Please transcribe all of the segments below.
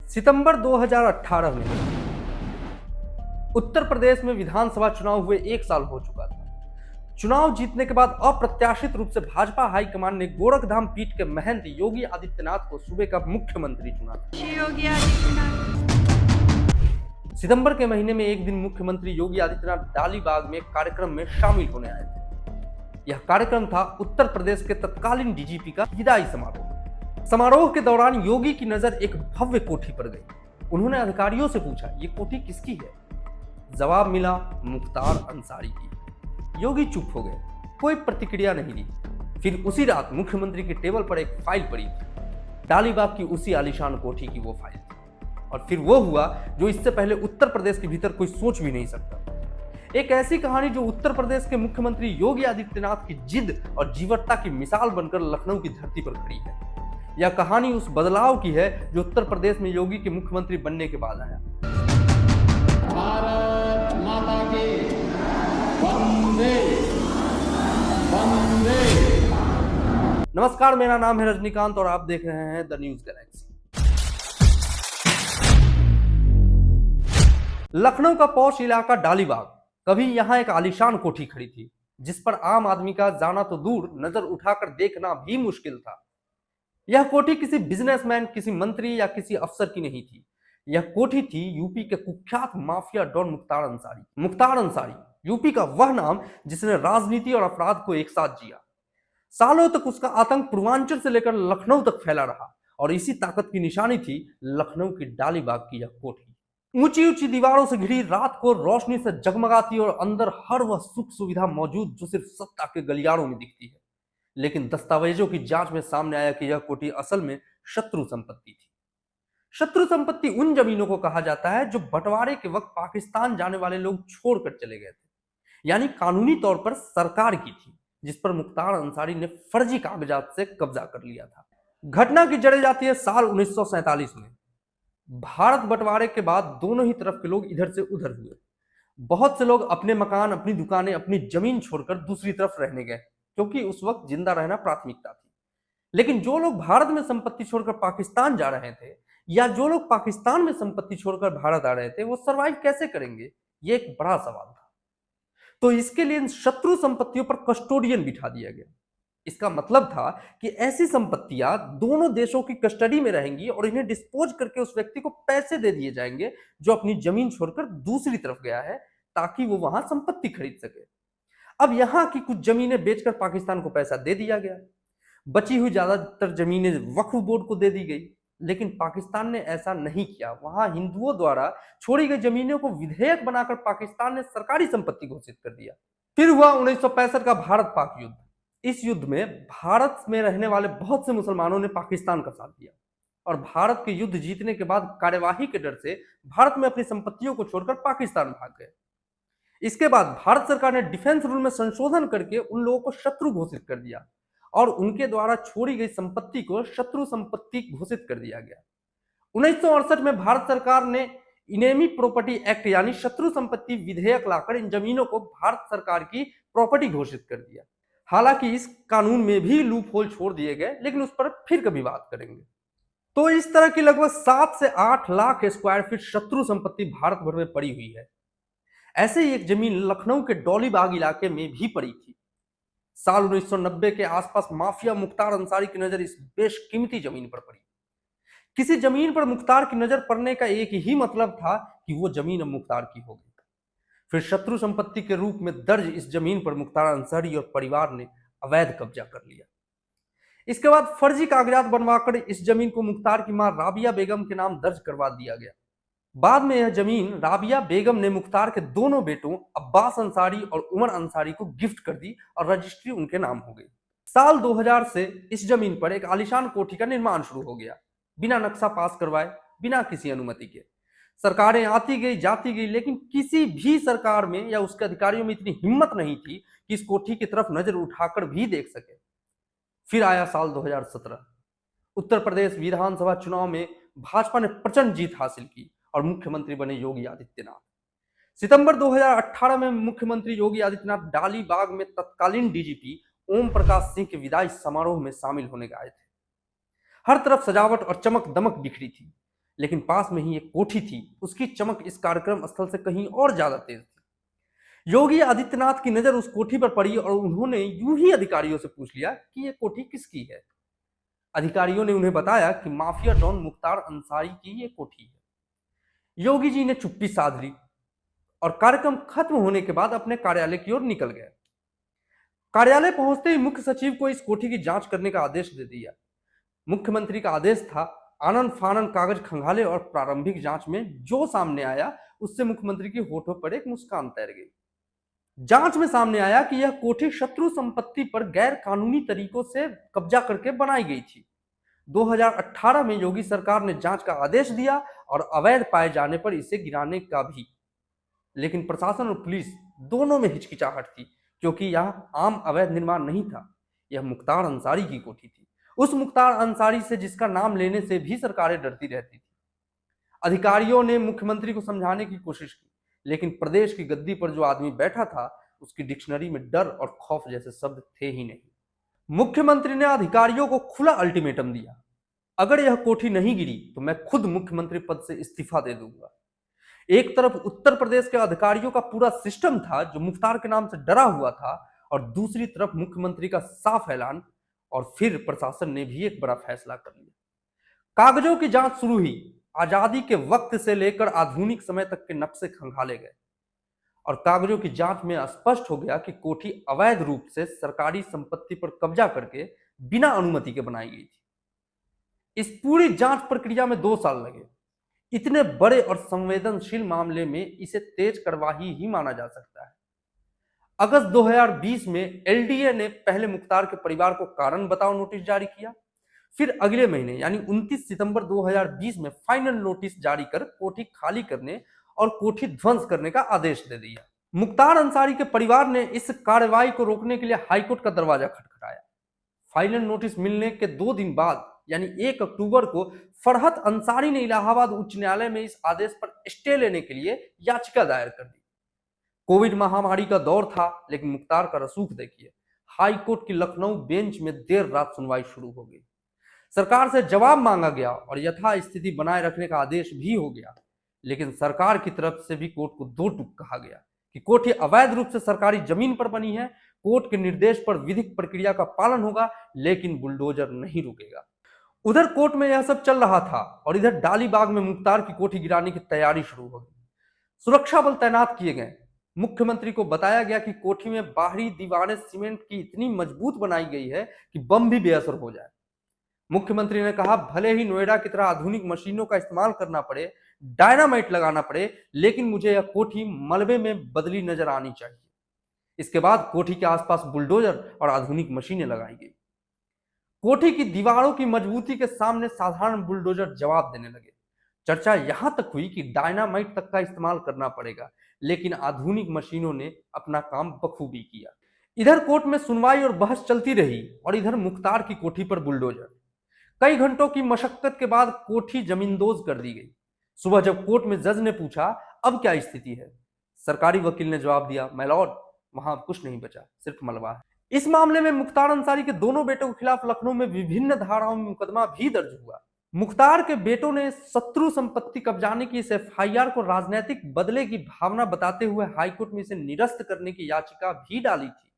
सितंबर 2018 में उत्तर प्रदेश में विधानसभा चुनाव हुए 1 साल हो चुका था। चुनाव जीतने के बाद अप्रत्याशित रूप से भाजपा हाईकमान ने गोरखधाम पीठ के महंत योगी आदित्यनाथ को सूबे का मुख्यमंत्री चुना था। योगी आदित्यनाथ सितंबर के महीने में एक दिन मुख्यमंत्री योगी आदित्यनाथ डालीबाग में एक कार्यक्रम में शामिल होने आए थे। यह कार्यक्रम था उत्तर प्रदेश के तत्कालीन डीजीपी का विदाई समारोह। समारोह के दौरान योगी की नजर एक भव्य कोठी पर गई। उन्होंने अधिकारियों से पूछा, ये कोठी किसकी है? जवाब मिला, मुख्तार अंसारी की। योगी चुप हो गए, कोई प्रतिक्रिया नहीं दी। फिर उसी रात मुख्यमंत्री के टेबल पर एक फाइल पड़ी थी, डालीबाग की उसी आलीशान कोठी की वो फाइल थी। और फिर वो हुआ जो इससे पहले उत्तर प्रदेश के भीतर कोई सोच भी नहीं सकता। एक ऐसी कहानी जो उत्तर प्रदेश के मुख्यमंत्री योगी आदित्यनाथ की जिद और जीवटता की मिसाल बनकर लखनऊ की धरती पर खड़ी है। यह कहानी उस बदलाव की है जो उत्तर प्रदेश में योगी के मुख्यमंत्री बनने के बाद आया। भारत माता की वंदे वंदे। नमस्कार, मेरा नाम है रजनीकांत और आप देख रहे हैं द न्यूज गैलेक्सी। लखनऊ का पौष इलाका डालीबाग, कभी यहां एक आलीशान कोठी खड़ी थी जिस पर आम आदमी का जाना तो दूर, नजर उठाकर देखना भी मुश्किल था। यह कोठी किसी बिजनेसमैन, किसी मंत्री या किसी अफसर की नहीं थी। यह कोठी थी यूपी के कुख्यात माफिया डॉन मुख्तार अंसारी। मुख्तार अंसारी यूपी का वह नाम जिसने राजनीति और अपराध को एक साथ जिया। सालों तक उसका आतंक पूर्वांचल से लेकर लखनऊ तक फैला रहा और इसी ताकत की निशानी थी लखनऊ की डालीबाग की यह कोठी। ऊंची ऊंची दीवारों से घिरी, रात को रोशनी से जगमगाती और अंदर हर वह सुख सुविधा मौजूद जो सिर्फ सत्ता के गलियारों में दिखती है। लेकिन दस्तावेजों की जांच में सामने आया कि यह कोठी असल में शत्रु संपत्ति थी। शत्रु संपत्ति उन जमीनों को कहा जाता है जो बंटवारे के वक्त पाकिस्तान जाने वाले लोग छोड़कर चले गए थे, यानी कानूनी तौर पर सरकार की थी, जिस पर मुख्तार अंसारी ने फर्जी कागजात से कब्जा कर लिया था। घटना की जड़ जाती है साल 1947 में। भारत बंटवारे के बाद दोनों ही तरफ के लोग इधर से उधर हुए। बहुत से लोग अपने मकान, अपनी दुकानें, अपनी जमीन छोड़कर दूसरी तरफ रहने गए, क्योंकि उस वक्त जिंदा रहना प्राथमिकता थी। लेकिन जो लोग भारत में संपत्ति छोड़कर पाकिस्तान जा रहे थे, या जो लोग पाकिस्तान में संपत्ति छोड़कर भारत आ रहे थे, वो सरवाइव कैसे करेंगे? ये एक बड़ा सवाल था। तो इसके लिए इन शत्रु संपत्तियों पर कस्टोडियन बिठा दिया गया। इसका मतलब था कि ऐसी संपत्तियां दोनों देशों की कस्टडी में रहेंगी और इन्हें डिस्पोज करके उस व्यक्ति को पैसे दे दिए जाएंगे जो अपनी जमीन छोड़कर दूसरी तरफ गया है, ताकि वो वहां संपत्ति खरीद सके। अब यहां की कुछ जमीनें बेचकर पाकिस्तान को पैसा दे दिया गया। बची हुई ज्यादातर जमीनें वक्फ बोर्ड को दे दी गई। लेकिन पाकिस्तान ने ऐसा नहीं किया। वहां हिंदुओं द्वारा छोड़ी गई जमीनों को विधेयक बनाकर पाकिस्तान ने सरकारी संपत्ति घोषित कर दिया। फिर हुआ 1965 का भारत पाक युद्ध। इस युद्ध में भारत में रहने वाले बहुत से मुसलमानों ने पाकिस्तान का साथ दिया और भारत के युद्ध जीतने के बाद कार्यवाही के डर से भारत में अपनी संपत्तियों को छोड़कर पाकिस्तान भाग गए। इसके बाद भारत सरकार ने डिफेंस रूल में संशोधन करके उन लोगों को शत्रु घोषित कर दिया और उनके द्वारा छोड़ी गई संपत्ति को शत्रु संपत्ति घोषित कर दिया गया। 1968 में भारत सरकार ने इनेमी प्रॉपर्टी एक्ट यानी शत्रु संपत्ति विधेयक लाकर इन जमीनों को भारत सरकार की प्रॉपर्टी घोषित कर दिया। हालांकि इस कानून में भी लूप होल छोड़ दिए गए, लेकिन उस पर फिर कभी बात करेंगे। तो इस तरह की लगभग 7 से 8 लाख स्क्वायर फीट शत्रु संपत्ति भारत भर में पड़ी हुई है। ऐसे ही एक जमीन लखनऊ के डॉलीबाग इलाके में भी पड़ी थी। साल 1990 के आसपास माफिया मुख्तार अंसारी की नजर इस बेशकीमती जमीन पर पड़ी। किसी जमीन पर मुख्तार की नजर पड़ने का एक ही मतलब था कि वो जमीन अब मुख्तार की हो गई। फिर शत्रु संपत्ति के रूप में दर्ज इस जमीन पर मुख्तार अंसारी और परिवार ने अवैध कब्जा कर लिया। इसके बाद फर्जी कागजात बनवाकर इस जमीन को मुख्तार की मां राबिया बेगम के नाम दर्ज करवा दिया गया। बाद में यह जमीन राबिया बेगम ने मुख्तार के दोनों बेटों अब्बास अंसारी और उमर अंसारी को गिफ्ट कर दी और रजिस्ट्री उनके नाम हो गई। साल 2000 से इस जमीन पर एक आलीशान कोठी का निर्माण शुरू हो गया, बिना नक्शा पास करवाए, बिना किसी अनुमति के। सरकारें आती गई, जाती गई, लेकिन किसी भी सरकार में या उसके अधिकारियों में इतनी हिम्मत नहीं थी कि इस कोठी की तरफ नजर उठाकर भी देख सके। फिर आया साल 2017। उत्तर प्रदेश विधानसभा चुनाव में भाजपा ने प्रचंड जीत हासिल की और मुख्यमंत्री बने योगी आदित्यनाथ। सितंबर 2018 में मुख्यमंत्री योगी आदित्यनाथ डालीबाग में तत्कालीन डीजीपी ओम प्रकाश सिंह के विदाई समारोह में शामिल होने गए थे। हर तरफ सजावट और चमक दमक बिखरी थी, लेकिन पास में ही एक कोठी थी, उसकी चमक इस कार्यक्रम स्थल से कहीं और ज्यादा तेज थी। योगी आदित्यनाथ की नजर उस कोठी पर पड़ी और उन्होंने यूं ही अधिकारियों से पूछ लिया कि यह कोठी किसकी है। अधिकारियों ने उन्हें बताया कि माफिया डॉन मुख्तार अंसारी की ये कोठी है। योगी जी ने चुप्पी साध ली और कार्यक्रम खत्म होने के बाद अपने कार्यालय की ओर निकल गए। कार्यालय पहुंचते ही मुख्य सचिव को इस कोठी की जांच करने का आदेश दे दिया। मुख्यमंत्री का आदेश था। आनन फानन कागज खंगाले और प्रारंभिक जांच में जो सामने आया उससे मुख्यमंत्री की होठों पर एक मुस्कान तैर गई। जांच में सामने आया कि यह कोठी शत्रु संपत्ति पर गैर कानूनी तरीकों से कब्जा करके बनाई गई थी। 2018 में योगी सरकार ने जांच का आदेश दिया और अवैध पाए जाने पर इसे गिराने का भी, लेकिन प्रशासन और पुलिस दोनों में हिचकिचाहट थी, क्योंकि यह आम अवैध निर्माण नहीं था, यह मुख्तार अंसारी की कोठी थी। उस मुख्तार अंसारी से जिसका नाम लेने से भी सरकारें डरती रहती थी। अधिकारियों ने मुख्यमंत्री को समझाने की कोशिश की, लेकिन प्रदेश की गद्दी पर जो आदमी बैठा था उसकी डिक्शनरी में डर और खौफ जैसे शब्द थे ही नहीं। मुख्यमंत्री ने अधिकारियों को खुला अल्टीमेटम दिया, अगर यह कोठी नहीं गिरी तो मैं खुद मुख्यमंत्री पद से इस्तीफा दे दूंगा। एक तरफ उत्तर प्रदेश के अधिकारियों का पूरा सिस्टम था जो मुख्तार के नाम से डरा हुआ था, और दूसरी तरफ मुख्यमंत्री का साफ ऐलान, और फिर प्रशासन ने भी एक बड़ा फैसला कर लिया। कागजों की जांच शुरू हुई। आजादी के वक्त से लेकर आधुनिक समय तक के नक्शे खंगाले गए और कागजों की जांच में स्पष्ट हो गया कि कोठी अवैध रूप से सरकारी संपत्ति पर कब्जा करके बिना अनुमति के बनाई गई थी। इस पूरी जांच प्रक्रिया में 2 साल लगे। इतने बड़े और संवेदनशील मामले में इसे तेज कार्रवाई ही माना जा सकता है। अगस्त 2020 में एलडीए ने पहले मुख्तार के परिवार को कारण बताओ नोटिस जारी किया। फिर अगले महीने यानी 29 सितंबर 2020 में फाइनल नोटिस जारी कर कोठी खाली करने और कोठी ध्वंस करने का आदेश दे दिया। मुख्तार अंसारी के परिवार ने इस कार्रवाई को रोकने के लिए हाईकोर्ट का दरवाजा खटखटाया। फाइनल नोटिस मिलने के 2 दिन बाद यानी 1 अक्टूबर को फरहत अंसारी ने इलाहाबाद उच्च न्यायालय में इस आदेश पर स्टे लेने के लिए याचिका दायर कर दी। कोविड महामारी का दौर था, लेकिन मुख्तार का रसूख देखिए। हाईकोर्ट की लखनऊ बेंच में देर रात सुनवाई शुरू हो गई। सरकार से जवाब मांगा गया और यथास्थिति बनाए रखने का आदेश भी हो गया, लेकिन सरकार की तरफ से भी कोर्ट को 2 टूक कहा गया कि कोठी अवैध रूप से सरकारी जमीन पर बनी है। कोर्ट के निर्देश पर विधिक प्रक्रिया का पालन होगा, लेकिन बुलडोजर नहीं रुकेगा। उधर कोर्ट में यह सब चल रहा था और इधर डालीबाग में मुख्तार की कोठी गिराने की तैयारी शुरू हो गई। सुरक्षा बल तैनात किए गए। मुख्यमंत्री को बताया गया कि कोठी में बाहरी दीवारें सीमेंट की इतनी मजबूत बनाई गई है कि बम भी बेअसर हो जाए। मुख्यमंत्री ने कहा, भले ही नोएडा की तरह आधुनिक मशीनों का इस्तेमाल करना पड़े, डायनामाइट लगाना पड़े, लेकिन मुझे यह कोठी मलबे में बदली नजर आनी चाहिए। इसके बाद कोठी के आसपास बुलडोजर और आधुनिक मशीनें लगाई गई। कोठी की दीवारों की मजबूती के सामने साधारण बुलडोजर जवाब देने लगे। चर्चा यहां तक हुई कि डायनामाइट तक का इस्तेमाल करना पड़ेगा, लेकिन आधुनिक मशीनों ने अपना काम बखूबी किया। इधर कोर्ट में सुनवाई और बहस चलती रही और इधर मुख्तार की कोठी पर बुलडोजर। कई घंटों की मशक्कत के बाद कोठी जमींदोज कर दी गई। सुबह जब कोर्ट में जज ने पूछा, अब क्या स्थिति है, सरकारी वकील ने जवाब दिया, माय लॉर्ड, वहां कुछ नहीं बचा, सिर्फ मलबा है। इस मामले में मुख्तार अंसारी के दोनों बेटों के खिलाफ लखनऊ में विभिन्न धाराओं में मुकदमा भी दर्ज हुआ। मुख्तार के बेटों ने शत्रु संपत्ति कब्जाने की इस एफआईआर को राजनीतिक बदले की भावना बताते हुए हाईकोर्ट में इसे निरस्त करने की याचिका भी डाली थी,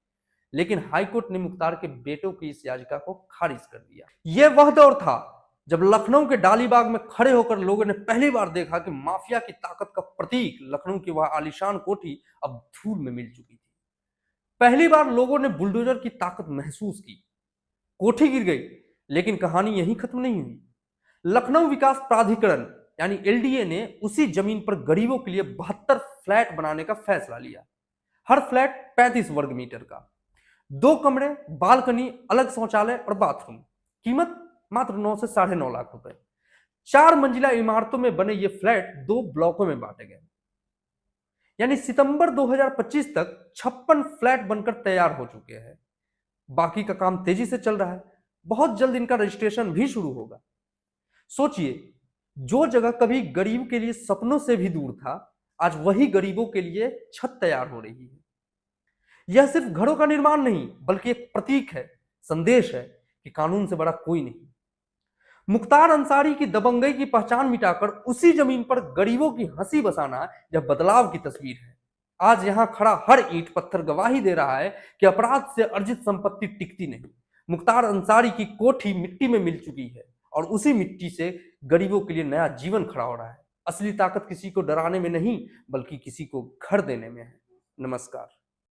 लेकिन हाईकोर्ट ने मुख्तार के बेटों की इस याचिका को खारिज कर दिया। यह वह दौर था जब लखनऊ के डालीबाग में खड़े होकर लोगों ने पहली बार देखा कि माफिया की ताकत का प्रतीक लखनऊ की वह आलीशान कोठी अब धूल में मिल चुकी थी। पहली बार लोगों ने बुलडोजर की ताकत महसूस की। कोठी गिर गई, लेकिन कहानी यहीं खत्म नहीं हुई। लखनऊ विकास प्राधिकरण यानी एलडीए ने उसी जमीन पर गरीबों के लिए 72 फ्लैट बनाने का फैसला लिया। हर फ्लैट 35 वर्ग मीटर का, 2 कमरे, बालकनी, अलग शौचालय और बाथरूम। कीमत मात्र 9 से 9.5 लाख रुपए। 4 मंजिला इमारतों में बने ये फ्लैट 2 ब्लॉकों में बांटे गए, यानी सितंबर 2025 तक 56 फ्लैट बनकर तैयार हो चुके हैं। बाकी का काम तेजी से चल रहा है। बहुत जल्द इनका रजिस्ट्रेशन भी शुरू होगा। सोचिए, जो जगह कभी गरीब के लिए सपनों से भी दूर था, आज वही गरीबों के लिए छत तैयार हो रही है। यह सिर्फ घरों का निर्माण नहीं, बल्कि एक प्रतीक है, संदेश है कि कानून से बड़ा कोई नहीं। मुख्तार अंसारी की दबंगई की पहचान मिटाकर उसी जमीन पर गरीबों की हंसी बसाना यह बदलाव की तस्वीर है। आज यहां खड़ा हर ईंट पत्थर गवाही दे रहा है कि अपराध से अर्जित संपत्ति टिकती नहीं। मुख्तार अंसारी की कोठी मिट्टी में मिल चुकी है और उसी मिट्टी से गरीबों के लिए नया जीवन खड़ा हो रहा है। असली ताकत किसी को डराने में नहीं, बल्कि किसी को घर देने में है। नमस्कार।